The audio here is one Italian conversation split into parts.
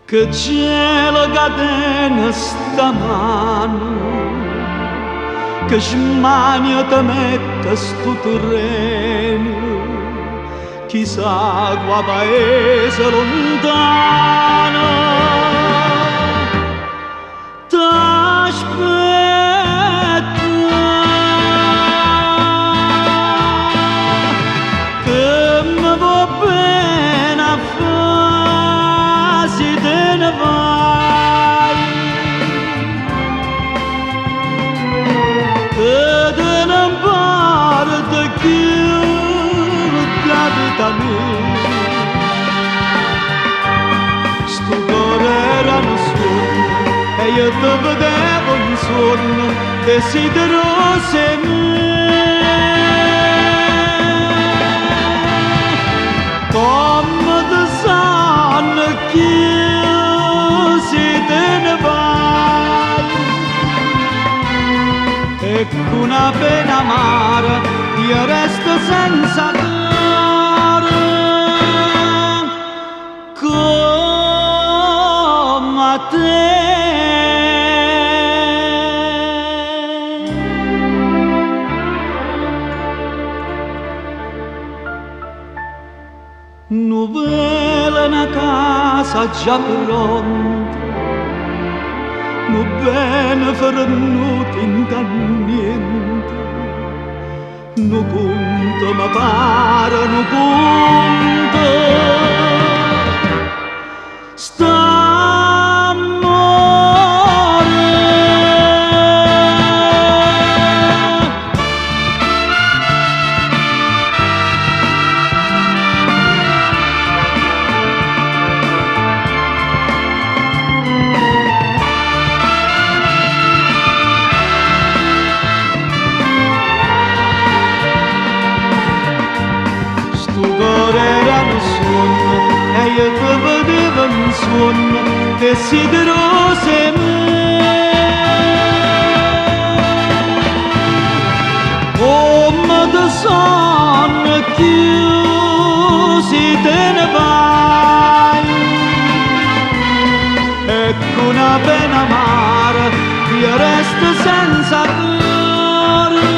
che cielo cadena stamano, che smania te mette sto terreno, chissà qua paese lontano. T'aspetto che mi va bene a fare se te ne vai, che te ne parte più capita a me. Sto cuore era un sogno e io te vedevo in sogno, desideroso e come te sanno che se te ne vai, e con una pena amara io resto senza cuore, come a te. Novella una casa già pronta, no bene venuto in niente, no punto ma pare no punto. Io te vedevo in sogno, desideroso e come te sanno che se te ne vai, e con una pena amara io resto senza cuore,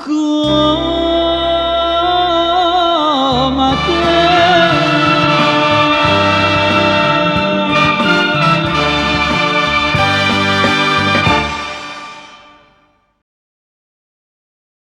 come a te.